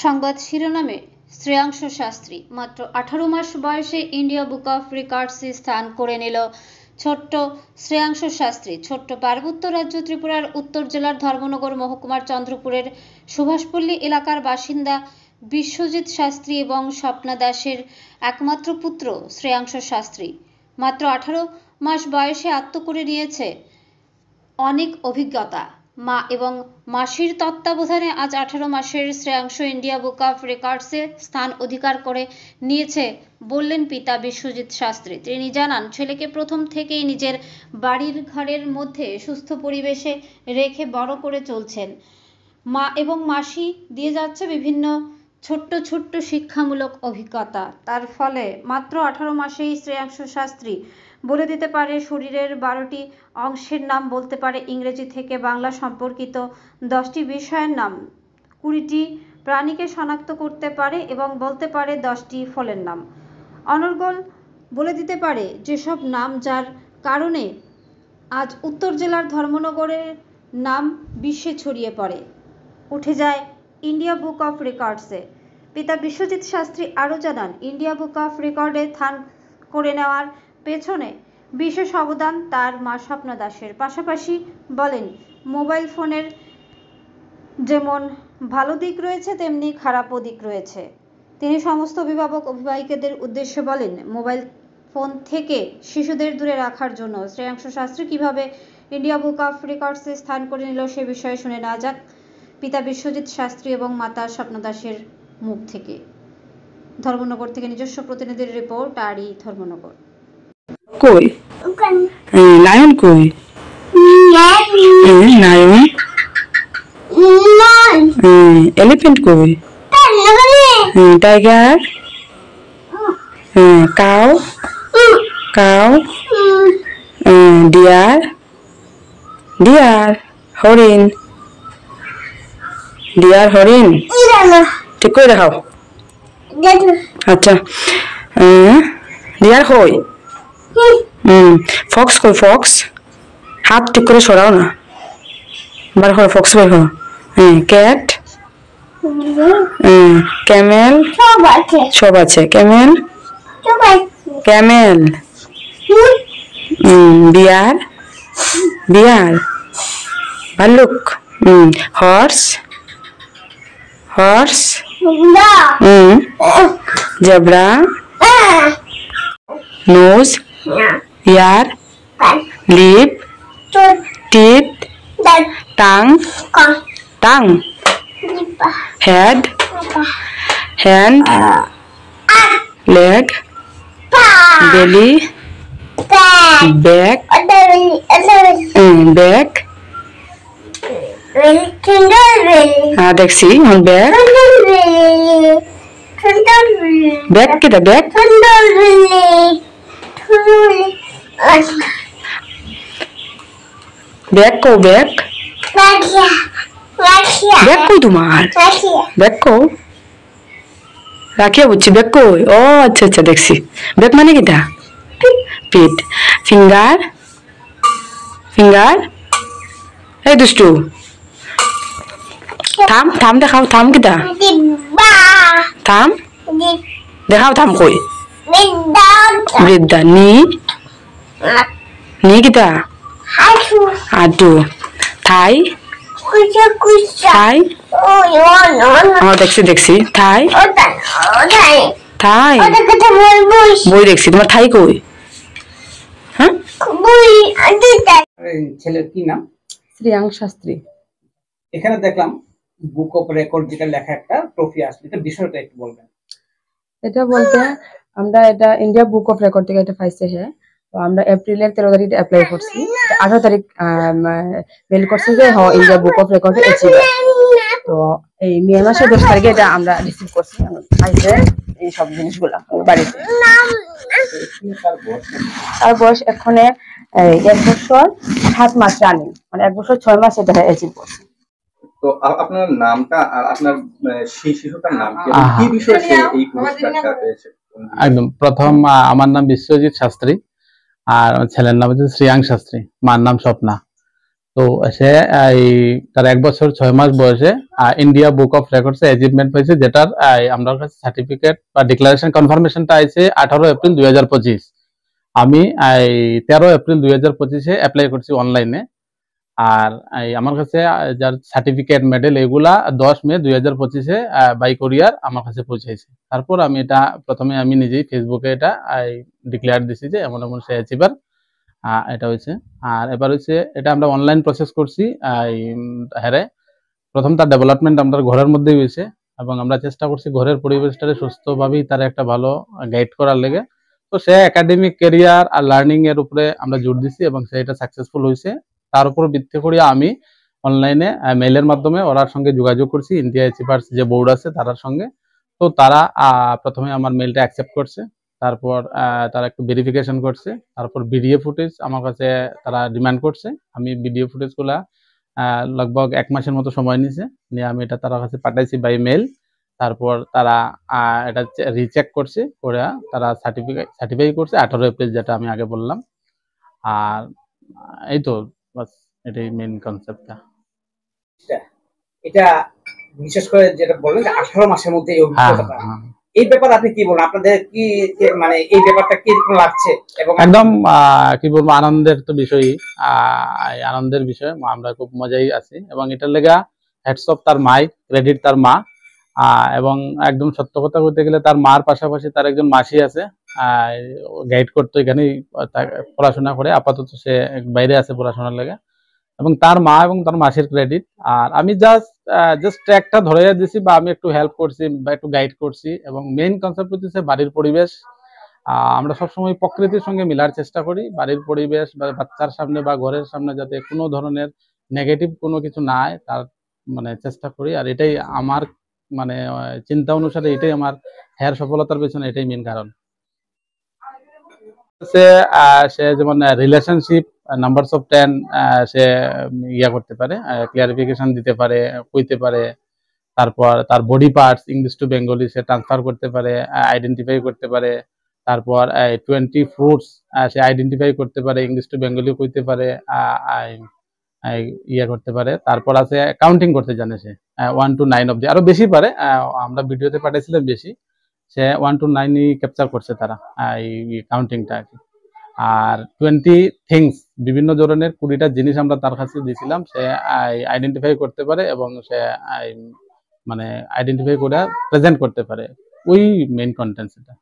সংবাদ শিরোনামে শ্রেয়াংশ শাস্ত্রী মাত্র 18 মাস বয়সে ইন্ডিয়া বুক অফ রেকর্ডসে স্থান করে নিল ছোট্ট শ্রেয়াংশ শাস্ত্রী। ছোট্ট পার্বত্য রাজ্য ত্রিপুরার উত্তর জেলার ধর্মনগর মহকুমার চন্দ্রপুরের সুভাষপল্লী এলাকার বাসিন্দা বিশ্বজিৎ শাস্ত্রী এবং স্বপ্না দাসের একমাত্র পুত্র শ্রেয়াংশ শাস্ত্রী মাত্র 18 মাস বয়সে আত্ম করে নিয়েছে অনেক অভিজ্ঞতা। মা এবং মাসির তত্ত্বাবধানে আজ 18 মাসের শ্রেয়াংশ ইন্ডিয়া বুক অফ রেকর্ডসে স্থান অধিকার করে নিয়েছে বললেন পিতা বিশ্বজিৎ শাস্ত্রী। তিনি জানান, ছেলেকে প্রথম থেকেই নিজের বাড়ির ঘরের মধ্যে সুস্থ পরিবেশে রেখে বড় করে চলছেন। মা এবং মাসি দিয়ে যাচ্ছে বিভিন্ন ছোট্ট ছোট্ট শিক্ষামূলক অভিজ্ঞতা। তার ফলে মাত্র 18 মাসেই শ্রেয়াংশ শাস্ত্রী বলে দিতে পারে শরীরের 12টি অংশের নাম, বলতে পারে ইংরেজি থেকে বাংলা সম্পর্কিত 10টি বিষয়ের নাম, 20টি প্রাণীকে শনাক্ত করতে পারে এবং বলতে পারে 10টি ফলের নাম। অনর্গল বলে দিতে পারে যেসব নাম, যার কারণে আজ উত্তর জেলার ধর্মনগরের নাম বিশ্বে ছড়িয়ে পড়ে, উঠে যায় ইন্ডিয়া বুক অফ রেকর্ডসে। পিতা বিশ্বজিৎ শাস্ত্রী আরও জানান, ইন্ডিয়া বুক অফ রেকর্ডে স্থান করে নেওয়ার পেছনে বিশেষ অবদান তার মা স্বপ্না দাসের। পাশাপাশি বলেন, মোবাইল ফোনের যেমন ভালো দিক রয়েছে তেমনি খারাপও দিক রয়েছে। তিনি সমস্ত অভিভাবক অভিভাবিকাদের উদ্দেশ্যে বলেন, মোবাইল ফোন থেকে শিশুদের দূরে রাখার জন্য শ্রেয়াংশ শাস্ত্রী কিভাবে ইন্ডিয়া বুক অফ রেকর্ডসে স্থান করে নিল সে বিষয়ে শুনে নেওয়া যাক পিতা বিশ্বজিৎ শাস্ত্রী এবং মাতা স্বপ্না দাসের মুখ থেকে। ধর্মনগর থেকে নিজস্ব প্রতিনিধির রিপোর্ট, আরই ধর্মনগর। কই লায়ন কই লায়ন এলিফ্যান্ট কই tiger cow cow deer deer হরিণ ডিয়ার হরিণ ঠিক করে দেখাও। আচ্ছা ডিয়ার কই ফক্স কই ফক্স হাত ঠিক করে সরাও না, বার করো ফক্স বার করো। ক্যাট ক্যামেল সব আছে ক্যামেল ক্যামেল বিয়ার বিয়ার ভাল্লুক horse horse zebra nose ear lip teeth tongue tongue head hand leg belly back back দেখছি ব্যাক ব্যাক কেটা ব্যাক ব্যাক কো ব্যাক ব্যাক কই তোমার ব্যাক কো রাখিয়া বুঝছি ব্যাক কই। ও আচ্ছা আচ্ছা দেখছি ব্যাক মানে কিটা পিট ফিঙ্গার ফিঙ্গার এই দুষ্টু থাম থাম দেখাও থাম কিটা থাম দেখাও থাম কই বৃদ্ধা নি নি কিটা আটু থাই থাই দেখছি দেখছি থাই থাই বই দেখছি তোমার থাই কই। হ্যাঁ ছেলের কি নাম? শ্রেয়াংশ শাস্ত্রী। এখানে দেখলাম বুক অফ রেকর্ড যেটা লেখা একটা ট্রফি আসলে, এটা বিষয়টা একটু বলবেন। এটা বলতে আমরা এটা ইন্ডিয়া বুক অফ রেকর্ড থেকে এটা পাইছে। হ্যাঁ, তো আমরা এপ্রিলের 13 তারিখ অ্যাপ্লাই করছি, 18 তারিখ মেল করছি যে ইন্ডিয়া বুক অফ রেকর্ডে অ্যাচিভ। তো এই মে মাসের 10 তারিখে এটা আমরা রিসিভ করছি, পাইছে এই সব জিনিসগুলা বাড়িতে। তার বয়স এখন 1 বছর 7 মাস রানিং, মানে 1 বছর 6 মাস এটা অ্যাচিভ করছে। তো আপনার নামটা আর আপনার সেই শিশুটার নাম কি বিষয়ে এই পুরস্কারটা পেয়েছে? একদম প্রথম আমার নাম বিশ্বজিৎ শাস্ত্রী আর ছেলের নাম হচ্ছে শ্রেয়াংশ শাস্ত্রী, মার নাম স্বপ্না। তো তো সে এই তার 1 বছর 6 মাস বয়সে ইন্ডিয়া বুক অফ রেকর্ডসে অ্যাচিভমেন্ট পাইছে, যেটার আমার কাছে সার্টিফিকেট বা ডিক্লারেশন কনফার্মেশনটা আইছে 18 এপ্রিল 2025। আমি এই 13 এপ্রিল 2025-এ অ্যাপ্লাই করছি অনলাইনে। আর এই আমার কাছে যার সার্টিফিকেট মেডেল এগুলা 10 মে 2025-এ বাই কোরিয়ার আমার কাছে পৌঁছাইছে। তারপর আমি এটা প্রথমে আমি নিজেই ফেসবুকে এটা ডিক্লেয়ার দিছি যে এমন এমন সে অ্যাচিভার, এটা হয়েছে। আর এবার হচ্ছে এটা আমরা অনলাইন প্রসেস করছি। হ্যাঁ, প্রথম তার ডেভেলপমেন্ট আমরা ঘরের মধ্যেই হয়েছে, এবং আমরা চেষ্টা করছি ঘরের পরিবেশটারে সুস্থভাবেই তার একটা ভালো গাইড করার লেগে। তো সে একাডেমিক ক্যারিয়ার আর লার্নিং এর উপরে আমরা জোর দিছি, এবং সেটা সাকসেসফুল হয়েছে। তার উপর ভিত্তি করে আমি অনলাইনে মেইলের মাধ্যমে ওরার সঙ্গে যোগাযোগ করছি, ইন্ডিয়া অ্যাচিভার্স যে বোর্ড আছে তার সঙ্গে। তো তারা প্রথমে আমার মেইলটা অ্যাকসেপ্ট করছে, তারপর তারা একটু ভেরিফিকেশন করছে, তারপর ভিডিও ফুটেজ আমার কাছে তারা ডিমান্ড করছে। আমি ভিডিও ফুটেজগুলা লগভগ 1 মাসের মতো সময় নিছে, নিয়ে আমি এটা তার কাছে পাঠাইছি বাই মেইল। তারপর তারা এটা রিচেক করছে, করে তারা সার্টিফাই করছে 18 এপ্রিল, যেটা আমি আগে বললাম। আর এই তো বাস, এটাই মেইন কনসেপ্টটা। এটা বিশেষ করে যেটা বললেন যে 18 মাসের মধ্যে এই হ্যাঁ, অভিজ্ঞতাটা, এই ব্যাপারে আপনি কি বলেন? আপনাদের কি মানে এই ব্যাপারটা কি রকম লাগছে? এবং একদম কি বলবো, আনন্দের তো বিষয়ই। এই আনন্দের বিষয়, আমরা খুব মজাই আছি, এবং এটার লেগা হ্যাটস অফ তার মাই, ক্রেডিট তার মা। এবং একদম সত্য কথা বলতে গেলে তার মার পাশাপাশি তার একজন মাসি আছে, গাইড করতো, এখানেই পড়াশোনা করে, আপাতত সে বাইরে আছে পড়াশোনার লেগে। এবং তার মা এবং তার মাসির ক্রেডিট। আর আমি জাস্ট ট্র্যাকটা ধরে দিছি, বা আমি একটু হেল্প করছি বা একটু গাইড করছি। এবং মেইন কনসেপ্ট হচ্ছে বাড়ির পরিবেশ। আমরা সবসময় প্রকৃতির সঙ্গে মিলার চেষ্টা করি। বাড়ির পরিবেশ বা বাচ্চার সামনে বা ঘরের সামনে যাতে কোনো ধরনের নেগেটিভ কোনো কিছু না হয়, তার মানে চেষ্টা করি। আর এটাই আমার মানে চিন্তা অনুসারে এটাই আমার হেয়ার সফলতার পেছনে এটাই মেইন কারণ। সে যেমন রিলেশনশিপ নাম্বারস অফ 10 সে ইয়া করতে পারে, ক্লিয়ারিফিকেশন দিতে পারে, কইতে পারে। তারপর তার body parts English to Bengali say transfer করতে পারে, আইডেন্টিফাই করতে পারে। তারপর 20 ফ্রুটস সে আইডেন্টিফাই করতে পারে, ইংলিশ টু বেঙ্গলি কইতে পারে, ইয়া করতে পারে। তারপর আছে কাউন্টিং করতে জানে সে, 1 to 9 অব্দি, আরো বেশি পারে। আমরা ভিডিওতে পাঠাইছিলাম বেশি, সে 1 to 9ই ক্যাপচার করছে তারা এই কাউন্টিংটা আর কি। আর 20 থিংস, বিভিন্ন ধরনের 20টা জিনিস আমরা তার কাছে দিয়েছিলাম, সে আইডেন্টিফাই করতে পারে, এবং সে মানে আইডেন্টিফাই করে প্রেজেন্ট করতে পারে। ওই মেইন কন্টেন্ট এটা।